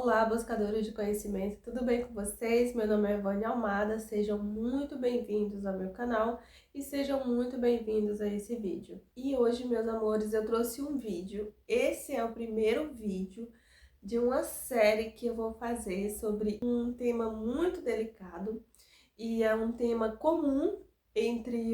Olá, buscadores de conhecimento, tudo bem com vocês? Meu nome é Vânia Almada, sejam muito bem-vindos ao meu canal e sejam muito bem-vindos a esse vídeo. E hoje, meus amores, eu trouxe um vídeo. Esse é o primeiro vídeo de uma série que eu vou fazer sobre um tema muito delicado e é um tema comum entre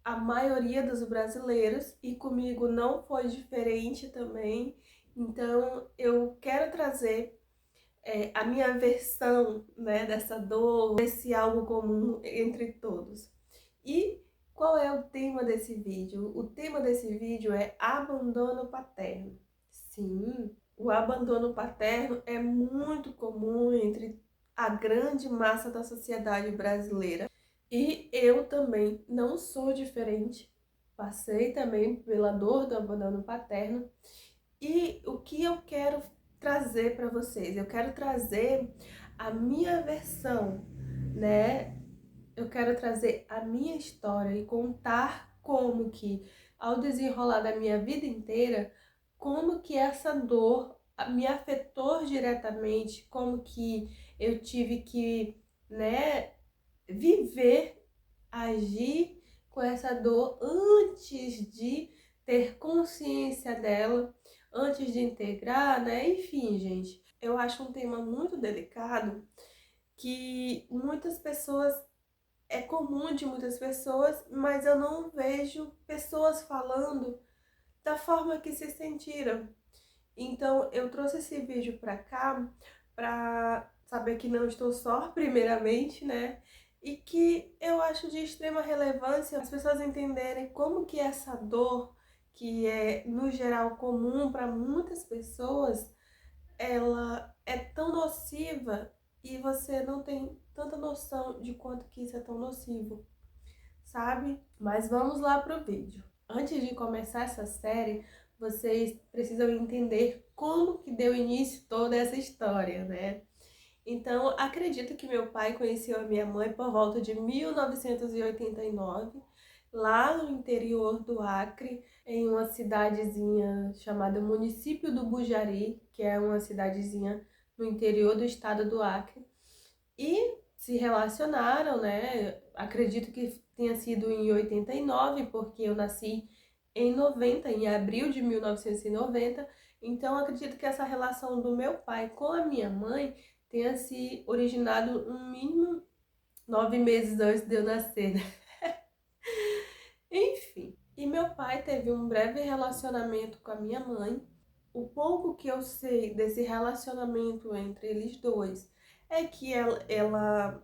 a maioria dos brasileiros e comigo não foi diferente também. Então eu quero trazer a minha versão, né, dessa dor, desse algo comum entre todos. E qual é o tema desse vídeo? O tema desse vídeo é abandono paterno. Sim, o abandono paterno é muito comum entre a grande massa da sociedade brasileira. E eu também não sou diferente. Passei também pela dor do abandono paterno. E o que eu quero trazer para vocês? Eu quero trazer a minha versão, né? Eu quero trazer a minha história e contar como que, ao desenrolar da minha vida inteira, como que essa dor me afetou diretamente, como que eu tive que, né, viver, agir com essa dor antes de ter consciência dela, antes de integrar, né? Enfim, gente, eu acho um tema muito delicado que muitas pessoas, é comum de muitas pessoas, mas eu não vejo pessoas falando da forma que se sentiram. Então, eu trouxe esse vídeo pra cá pra saber que não estou só, primeiramente, né? E que eu acho de extrema relevância as pessoas entenderem como que essa dor, que é no geral comum para muitas pessoas, ela é tão nociva e você não tem tanta noção de quanto que isso é tão nocivo, sabe? Mas vamos lá pro vídeo. Antes de começar essa série, vocês precisam entender como que deu início toda essa história, né? Então, acredito que meu pai conheceu a minha mãe por volta de 1989, lá no interior do Acre, em uma cidadezinha chamada Município do Bujari, que é uma cidadezinha no interior do estado do Acre. E se relacionaram, né? Acredito que tenha sido em 89, porque eu nasci em 90, em abril de 1990. Então, acredito que essa relação do meu pai com a minha mãe tenha se originado um mínimo 9 meses antes de eu nascer, né? Enfim, e meu pai teve um breve relacionamento com a minha mãe. O pouco que eu sei desse relacionamento entre eles dois é que ela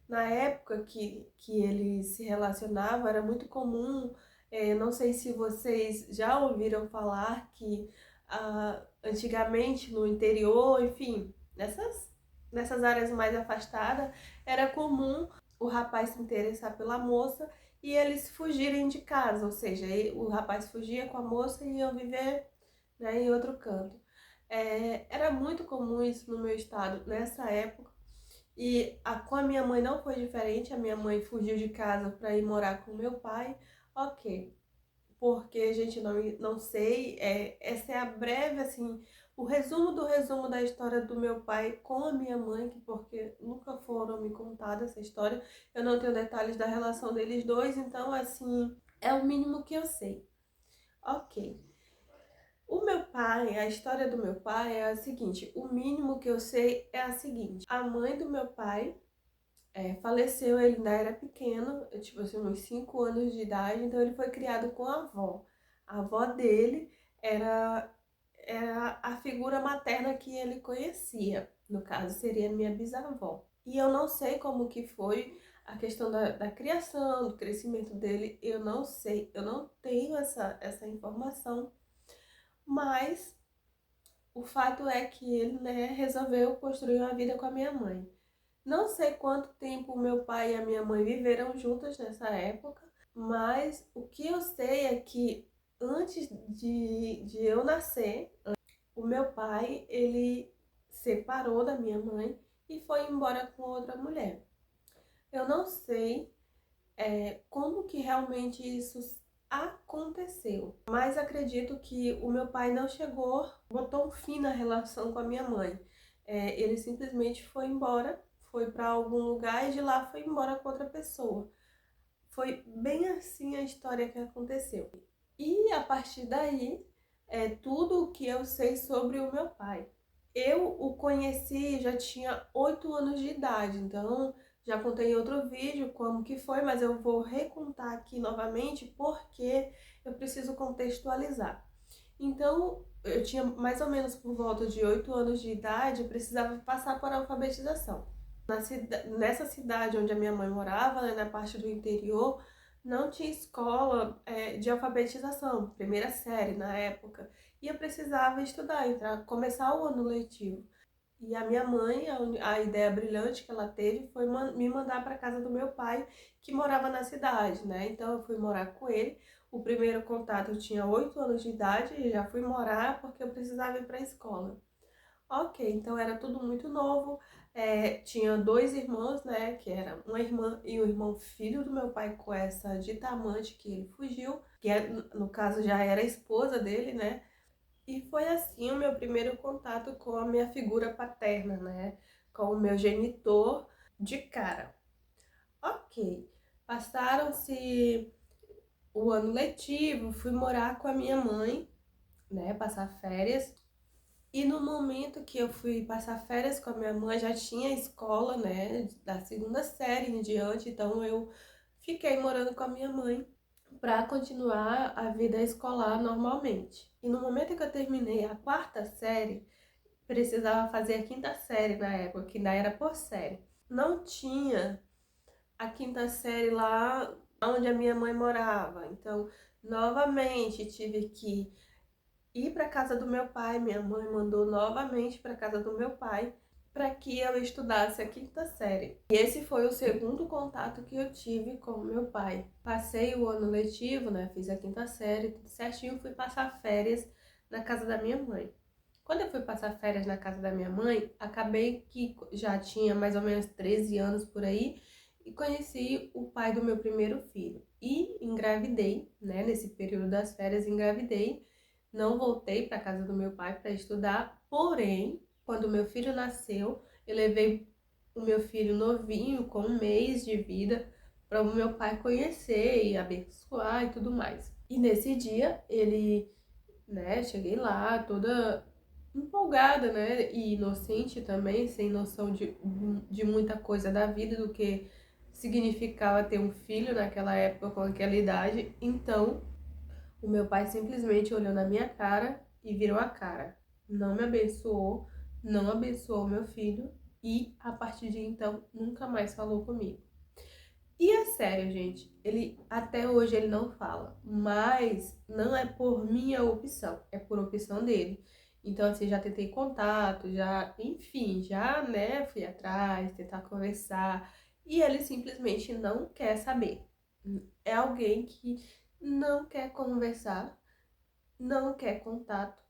na época que eles se relacionavam, era muito comum, não sei se vocês já ouviram falar que antigamente no interior, enfim, nessas áreas mais afastadas, era comum o rapaz se interessar pela moça e eles fugirem de casa, ou seja, o rapaz fugia com a moça e iam viver, né, em outro canto. Era muito comum isso no meu estado nessa época. E com a minha mãe não foi diferente, a minha mãe fugiu de casa para ir morar com meu pai, ok. Porque a gente não sei, essa é a breve, assim, o resumo do resumo da história do meu pai com a minha mãe, que porque nunca foram me contadas essa história, eu não tenho detalhes da relação deles dois, então, assim, é o mínimo que eu sei. Ok. O meu pai, a história do meu pai é a seguinte, o mínimo que eu sei é a seguinte, a mãe do meu pai faleceu, ele ainda era pequeno, tipo assim, uns 5 anos de idade, então ele foi criado com a avó. A avó dele era, era a figura materna que ele conhecia, no caso seria minha bisavó. E eu não sei como que foi a questão da criação, do crescimento dele, eu não sei, eu não tenho essa informação, mas o fato é que ele, né, resolveu construir uma vida com a minha mãe. Não sei quanto tempo meu pai e a minha mãe viveram juntas nessa época, mas o que eu sei é que antes de eu nascer, o meu pai, ele separou da minha mãe e foi embora com outra mulher. Eu não sei como que realmente isso aconteceu. Mas acredito que o meu pai não chegou, botou um fim na relação com a minha mãe. Ele simplesmente foi embora, foi para algum lugar e de lá foi embora com outra pessoa. Foi bem assim a história que aconteceu. E a partir daí, é tudo o que eu sei sobre o meu pai. Eu o conheci, já tinha 8 anos de idade, então já contei em outro vídeo como que foi, mas eu vou recontar aqui novamente porque eu preciso contextualizar. Então, eu tinha mais ou menos por volta de 8 anos de idade, eu precisava passar por alfabetização. Nessa cidade onde a minha mãe morava, né, na parte do interior, não tinha escola de alfabetização, primeira série na época. E eu precisava estudar, começar o ano letivo. E a minha mãe, a ideia brilhante que ela teve foi me mandar para casa do meu pai, que morava na cidade, né? Então eu fui morar com ele. O primeiro contato eu tinha 8 anos de idade e já fui morar porque eu precisava ir para a escola. Ok, então era tudo muito novo. Tinha dois irmãos, né? Que era uma irmã e o irmão filho do meu pai com essa dita amante que ele fugiu, que no caso já era a esposa dele, né? E foi assim o meu primeiro contato com a minha figura paterna, né? Com o meu genitor de cara. Ok, passaram-se o ano letivo, fui morar com a minha mãe, né? Passar férias. E no momento que eu fui passar férias com a minha mãe, já tinha escola, né? Da segunda série em diante, então eu fiquei morando com a minha mãe para continuar a vida escolar normalmente. E no momento que eu terminei a quarta série, precisava fazer a quinta série na época, que ainda era por série. Não tinha a quinta série lá onde a minha mãe morava. Então, novamente tive que ir para casa do meu pai. Minha mãe mandou novamente para casa do meu pai para que eu estudasse a quinta série. E esse foi o segundo contato que eu tive com o meu pai. Passei o ano letivo, né? Fiz a quinta série, tudo certinho, fui passar férias na casa da minha mãe. Quando eu fui passar férias na casa da minha mãe, acabei que já tinha mais ou menos 13 anos por aí e conheci o pai do meu primeiro filho. E engravidei, né? Nesse período das férias, engravidei. Não voltei para casa do meu pai para estudar, porém, quando meu filho nasceu, eu levei o meu filho novinho, com 1 mês de vida, para o meu pai conhecer e abençoar e tudo mais. E nesse dia, ele, né, cheguei lá toda empolgada, né, e inocente também, sem noção de muita coisa da vida, do que significava ter um filho naquela época, com aquela idade. Então, o meu pai simplesmente olhou na minha cara e virou a cara. Não me abençoou, não abençoou meu filho e, a partir de então, nunca mais falou comigo. E é sério, gente, ele até hoje ele não fala, mas não é por minha opção, é por opção dele. Então, assim, já tentei contato, já, enfim, já, né, fui atrás, tentar conversar, e ele simplesmente não quer saber. É alguém que não quer conversar, não quer contato,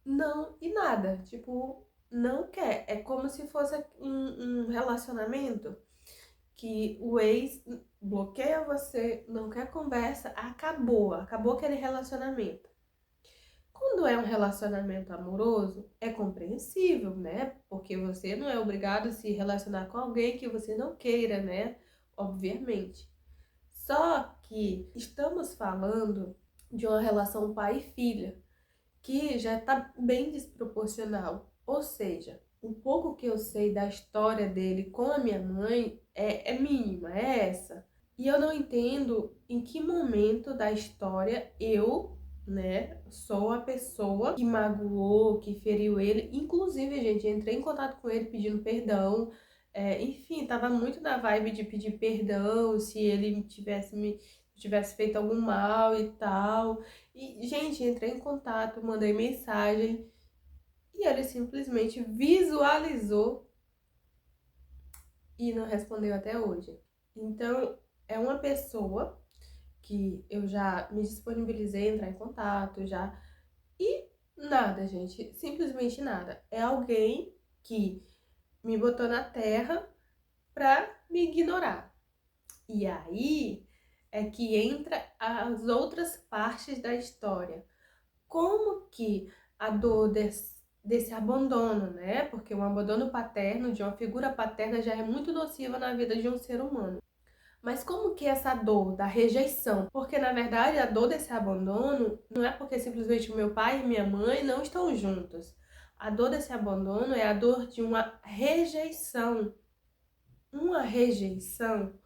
não e nada. Tipo, não quer. É como se fosse um relacionamento que o ex bloqueia você, não quer conversa, acabou aquele relacionamento. Quando é um relacionamento amoroso, é compreensível, né? Porque você não é obrigado a se relacionar com alguém que você não queira, né? Obviamente. Só que estamos falando de uma relação pai e filha, que já está bem desproporcional. Ou seja, o pouco que eu sei da história dele com a minha mãe é mínima, é essa. E eu não entendo em que momento da história eu, né, sou a pessoa que magoou, que feriu ele. Inclusive, gente, entrei em contato com ele pedindo perdão. Enfim, tava muito na vibe de pedir perdão se ele tivesse feito algum mal e tal. E, gente, entrei em contato, mandei mensagem e ele simplesmente visualizou e não respondeu até hoje. Então, é uma pessoa que eu já me disponibilizei a entrar em contato, já. E nada, gente, simplesmente nada. É alguém que me botou na terra pra me ignorar. E aí, é que entra as outras partes da história. Como que a dor desse abandono, né? Porque o abandono paterno, de uma figura paterna, já é muito nociva na vida de um ser humano. Mas como que essa dor da rejeição? Porque na verdade a dor desse abandono não é porque simplesmente o meu pai e minha mãe não estão juntos. A dor desse abandono é a dor de uma rejeição. Uma rejeição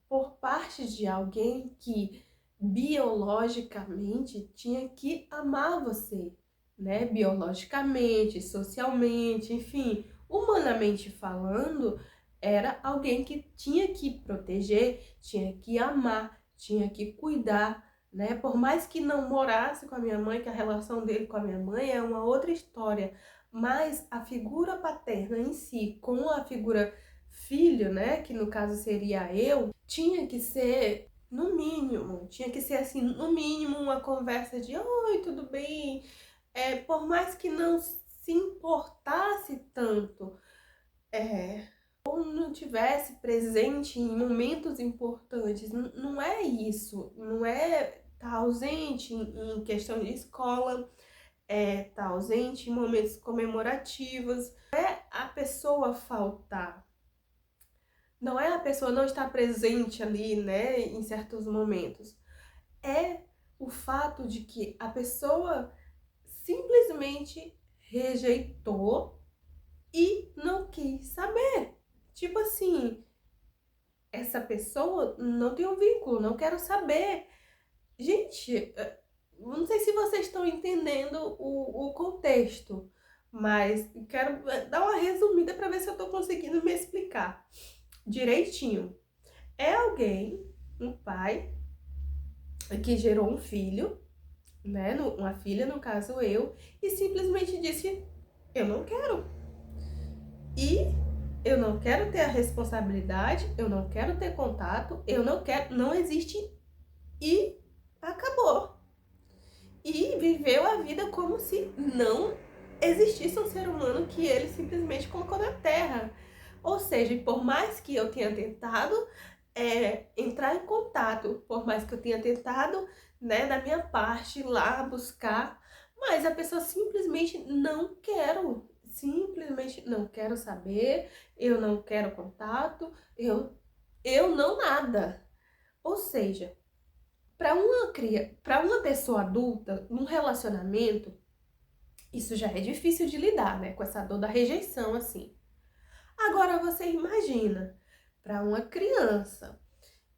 por parte de alguém que biologicamente tinha que amar você, né? Biologicamente, socialmente, enfim, humanamente falando, era alguém que tinha que proteger, tinha que amar, tinha que cuidar, né? Por mais que não morasse com a minha mãe, que a relação dele com a minha mãe é uma outra história, mas a figura paterna em si, com a figura filho, né, que no caso seria eu, tinha que ser, no mínimo, tinha que ser assim, no mínimo uma conversa de oi, tudo bem? Por mais que não se importasse tanto, ou não tivesse presente em momentos importantes, não é isso, não é estar ausente em questão de escola, tá ausente em momentos comemorativos, é a pessoa faltar. Não é a pessoa não estar presente ali, né, em certos momentos. É o fato de que a pessoa simplesmente rejeitou e não quis saber. Tipo assim, essa pessoa não tem um vínculo, não quero saber. Gente, não sei se vocês estão entendendo o contexto, mas quero dar uma resumida para ver se eu estou conseguindo me explicar direitinho. É alguém, um pai, que gerou um filho, né? Uma filha, no caso eu, e simplesmente disse: eu não quero. E eu não quero ter a responsabilidade, eu não quero ter contato, eu não quero, não existe e acabou. E viveu a vida como se não existisse um ser humano que ele simplesmente colocou na Terra. Ou seja, por mais que eu tenha tentado entrar em contato, por mais que eu tenha tentado, né, da minha parte lá buscar, mas a pessoa simplesmente não quero, simplesmente não quero saber, eu não quero contato, eu não nada. Ou seja, para uma pessoa adulta, num relacionamento, isso já é difícil de lidar, né, com essa dor da rejeição assim. Agora você imagina para uma criança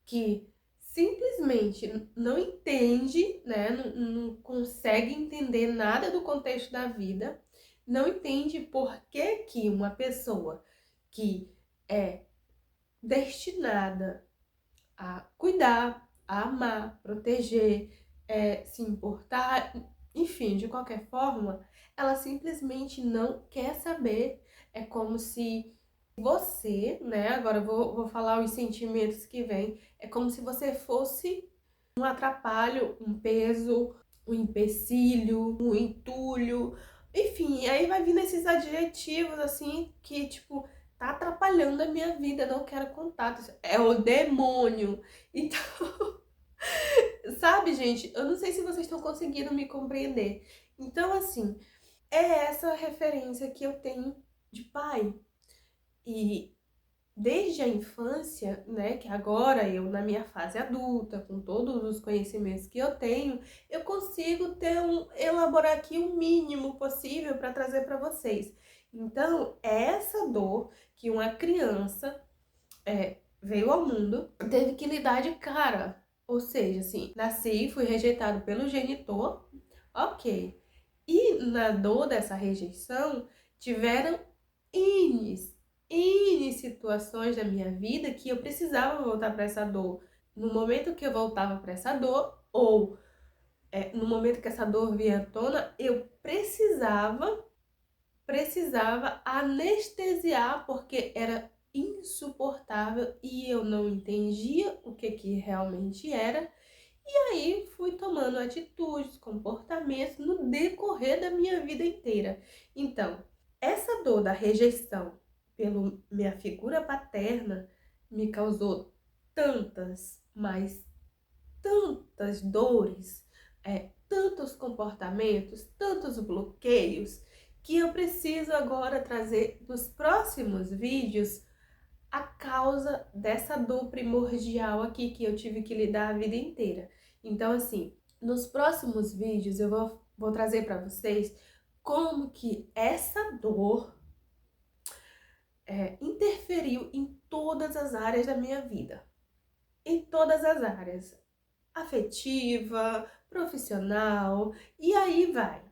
que simplesmente não entende, né, não consegue entender nada do contexto da vida, não entende por que que uma pessoa que é destinada a cuidar, a amar, proteger, se importar, enfim, de qualquer forma, ela simplesmente não quer saber. É como se você, né, agora eu vou falar os sentimentos que vêm, é como se você fosse um atrapalho, um peso, um empecilho, um entulho, enfim, aí vai vindo esses adjetivos assim que, tipo, tá atrapalhando a minha vida, não quero contato, é o demônio. Então, sabe, gente, eu não sei se vocês estão conseguindo me compreender. Então, assim, é essa referência que eu tenho de pai. E desde a infância, né, que agora eu na minha fase adulta, com todos os conhecimentos que eu tenho, eu consigo elaborar aqui o mínimo possível para trazer para vocês. Então, é essa dor que uma criança veio ao mundo, teve que lidar de cara. Ou seja, assim, nasci, fui rejeitado pelo genitor, ok. E na dor dessa rejeição, tiveram N situações da minha vida que eu precisava voltar para essa dor. No momento que eu voltava para essa dor, ou no momento que essa dor vinha à tona, eu precisava anestesiar porque era insuportável e eu não entendia o que que realmente era. E aí fui tomando atitudes, comportamentos no decorrer da minha vida inteira. Então, essa dor da rejeição pela minha figura paterna me causou tantas, mas tantas dores, tantos comportamentos, tantos bloqueios, que eu preciso agora trazer nos próximos vídeos a causa dessa dor primordial aqui que eu tive que lidar a vida inteira. Então, assim, nos próximos vídeos eu vou trazer para vocês como que essa dor interferiu em todas as áreas da minha vida. Em todas as áreas. Afetiva, profissional, e aí vai.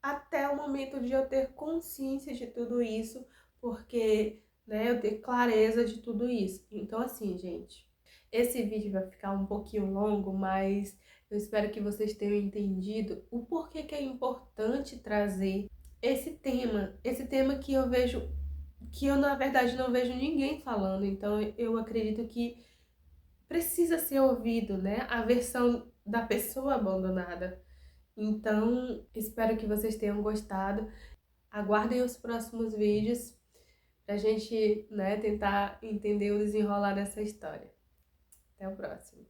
Até o momento de eu ter consciência de tudo isso, porque, né, eu ter clareza de tudo isso. Então, assim, gente, esse vídeo vai ficar um pouquinho longo, mas eu espero que vocês tenham entendido o porquê que é importante trazer esse tema que eu vejo, que eu na verdade não vejo ninguém falando. Então, eu acredito que precisa ser ouvido, né? A versão da pessoa abandonada. Então, espero que vocês tenham gostado. Aguardem os próximos vídeos pra gente, né, tentar entender o desenrolar dessa história. Até o próximo.